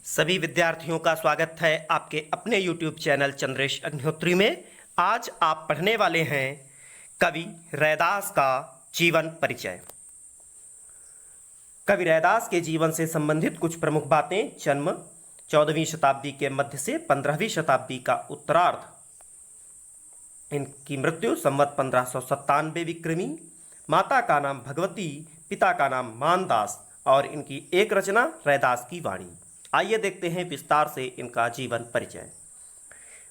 सभी विद्यार्थियों का स्वागत है आपके अपने YouTube चैनल चंद्रेश अग्निहोत्री में। आज आप पढ़ने वाले हैं कवि रैदास का जीवन परिचय। कवि रैदास के जीवन से संबंधित कुछ प्रमुख बातें। जन्म 14वीं शताब्दी के मध्य से 15वीं शताब्दी का उत्तरार्ध। इनकी मृत्यु संवत 1597 विक्रमी। माता का नाम भगवती, पिता का नाम मानदास और इनकी एक रचना रैदास की वाणी। आइए देखते हैं विस्तार से इनका जीवन परिचय।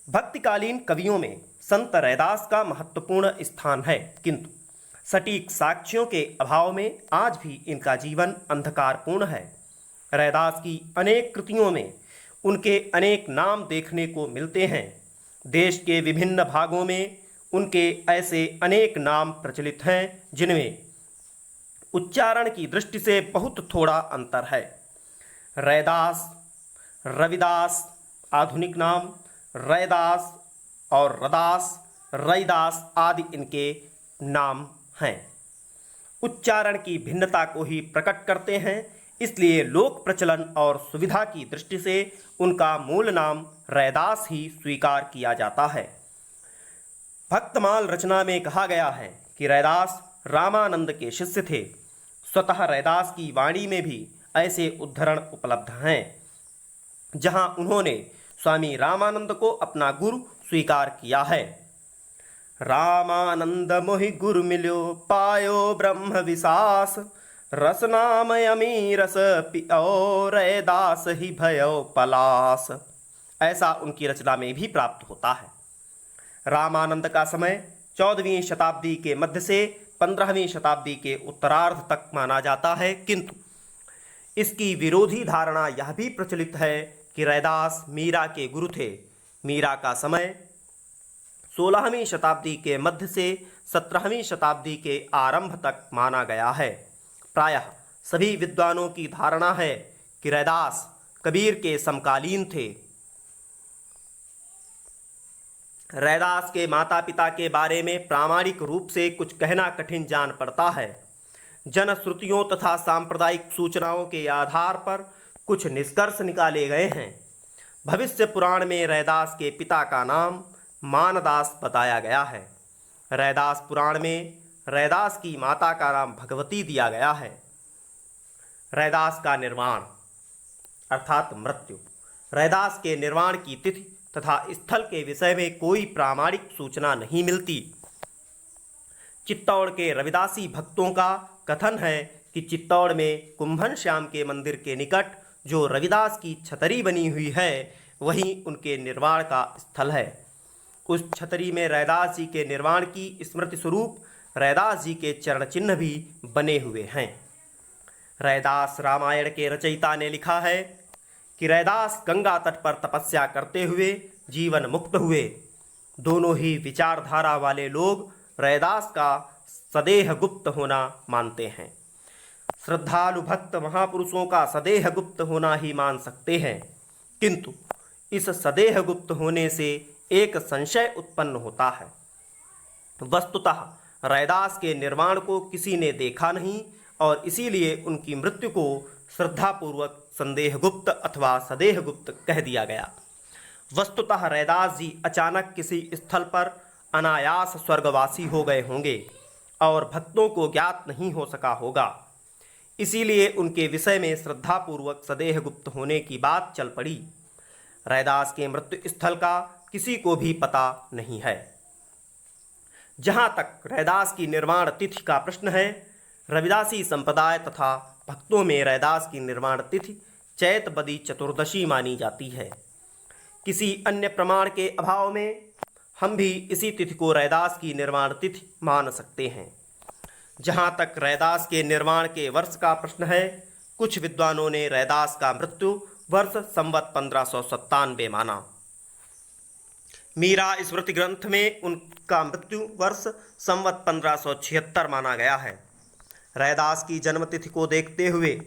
भक्तिकालीन कवियों में संत रैदास का महत्वपूर्ण स्थान है, किंतु सटीक साक्ष्यों के अभाव में आज भी इनका जीवन अंधकारपूर्ण है। रैदास की अनेक कृतियों में उनके अनेक नाम देखने को मिलते हैं। देश के विभिन्न भागों में उनके ऐसे अनेक नाम प्रचलित हैं जिनमें उच्चारण की दृष्टि से बहुत थोड़ा अंतर है। रैदास, रविदास आधुनिक नाम, रैदास और रदास, रैदास आदि इनके नाम हैं। उच्चारण की भिन्नता को ही प्रकट करते हैं, इसलिए लोक प्रचलन और सुविधा की दृष्टि से उनका मूल नाम रैदास ही स्वीकार किया जाता है। भक्तमाल रचना में कहा गया है कि रैदास रामानंद के शिष्य थे। स्वतः रैदास की वाणी में भी ऐसे उद्धरण उपलब्ध हैं जहां उन्होंने स्वामी रामानंद को अपना गुरु स्वीकार किया है। रामानंद मोहि गुरु मिल्यो, पायो ब्रह्म विसास, रसनामयमी रस पियो, रैदास ही भयो पलास। ऐसा उनकी रचना में भी प्राप्त होता है। रामानंद का समय 14वीं शताब्दी के मध्य से 15वीं शताब्दी के उत्तरार्ध तक माना जाता है, किंतु इसकी विरोधी धारणा यह भी प्रचलित है कि रैदास मीरा के गुरु थे। मीरा का समय 16वीं शताब्दी के मध्य से 17वीं शताब्दी के आरंभ तक माना गया है। प्रायः सभी विद्वानों की धारणा है कि रैदास कबीर के समकालीन थे। रैदास के माता पिता के बारे में प्रामाणिक रूप से कुछ कहना कठिन जान पड़ता है। जनश्रुतियों तथा सांप्रदायिक सूचनाओं के आधार पर कुछ निष्कर्ष निकाले गए हैं। भविष्य पुराण में रैदास के पिता का नाम मानदास बताया गया है। रैदास पुराण में रैदास की माता का नाम भगवती दिया गया है। रैदास का निर्वाण अर्थात मृत्यु। रैदास के निर्वाण की तिथि तथा स्थल के विषय में कोई प्रामाणिक सूचना नहीं मिलती। चित्तौड़ के रविदासी भक्तों का कथन है कि चित्तौड़ में कुंभन श्याम के मंदिर के निकट जो रविदास की छतरी बनी हुई है वही उनके निर्वाण का स्थल है। उस छतरी में रैदास जी के निर्वाण की स्मृति स्वरूप रैदास जी के चरण चिन्ह भी बने हुए हैं। रैदास रामायण के रचयिता ने लिखा है कि रैदास गंगा तट पर तपस्या करते हुए जीवन मुक्त हुए। दोनों ही विचारधारा वाले लोग रैदास का सदेह गुप्त होना मानते हैं। श्रद्धालु भक्त महापुरुषों का सदेह गुप्त होना ही मान सकते हैं, किंतु इस सदेह गुप्त होने से एक संशय उत्पन्न होता है। वस्तुतः रैदास के निर्वाण को किसी ने देखा नहीं और इसीलिए उनकी मृत्यु को श्रद्धापूर्वक संदेहगुप्त अथवा सदेहगुप्त कह दिया गया। वस्तुतः रैदास जी अचानक किसी स्थल पर अनायास स्वर्गवासी हो गए होंगे और भक्तों को ज्ञात नहीं हो सका होगा। इसीलिए उनके विषय में श्रद्धापूर्वक सदेहगुप्त होने की बात चल पड़ी। रैदास के मृत्यु स्थल का किसी को भी पता नहीं है। जहाँ तक रैदास की निर्वाण तिथि का प्रश्न है, रविदासी संप्रदाय तथा भक्तों में रैदास की निर्वाण तिथि चैत बदी चतुर्दशी मानी जाती है। किसी अन्य प्रमाण के अभाव में हम भी इसी तिथि को रैदास की निर्वाण तिथि मान सकते हैं। जहाँ तक रैदास के निर्वाण के वर्ष का प्रश्न है, कुछ विद्वानों ने रैदास का मृत्यु वर्ष संवत 1597 माना। मीरा स्मृति ग्रंथ में उनका मृत्यु वर्ष संवत 1576 माना गया है। रैदास की जन्मतिथि को देखते हुए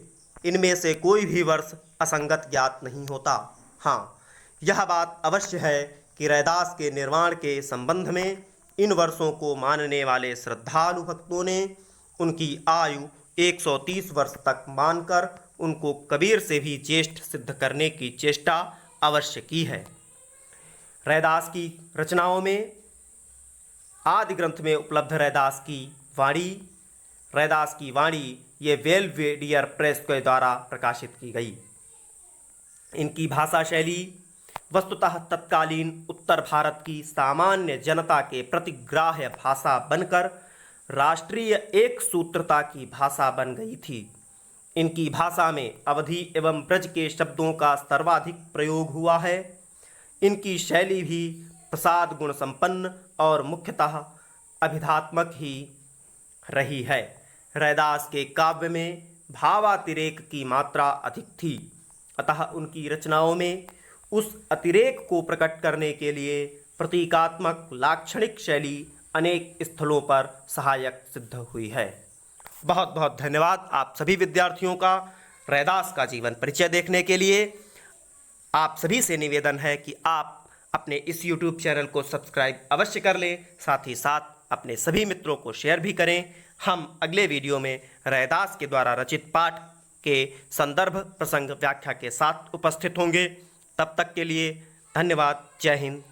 इनमें से कोई भी वर्ष असंगत ज्ञात नहीं होता। हाँ, यह बात अवश्य है कि रैदास के निर्वाण के संबंध में इन वर्षों को मानने वाले श्रद्धालु भक्तों ने उनकी आयु 130 वर्ष तक मानकर उनको कबीर से भी ज्येष्ठ सिद्ध करने की चेष्टा अवश्य की है। रैदास की रचनाओं में आदि ग्रंथ में उपलब्ध रैदास की वाणी ये बेल्वेडियर प्रेस के द्वारा प्रकाशित की गई। इनकी भाषा शैली वस्तुतः तत्कालीन उत्तर भारत की सामान्य जनता के प्रतिग्राह्य भाषा बनकर राष्ट्रीय एक सूत्रता की भाषा बन गई थी। इनकी भाषा में अवधी एवं ब्रज के शब्दों का सर्वाधिक प्रयोग हुआ है। इनकी शैली भी प्रसाद गुण संपन्न और मुख्यतः अभिधात्मक ही रही है। रैदास के काव्य में भावातिरेक की मात्रा अधिक थी, अतः उनकी रचनाओं में उस अतिरेक को प्रकट करने के लिए प्रतीकात्मक लाक्षणिक शैली अनेक स्थलों पर सहायक सिद्ध हुई है। बहुत बहुत धन्यवाद आप सभी विद्यार्थियों का रैदास का जीवन परिचय देखने के लिए। आप सभी से निवेदन है कि आप अपने इस YouTube चैनल को सब्सक्राइब अवश्य कर लें, साथ ही साथ अपने सभी मित्रों को शेयर भी करें। हम अगले वीडियो में रैदास के द्वारा रचित पाठ के संदर्भ प्रसंग व्याख्या के साथ उपस्थित होंगे। तब तक के लिए धन्यवाद। जय हिंद।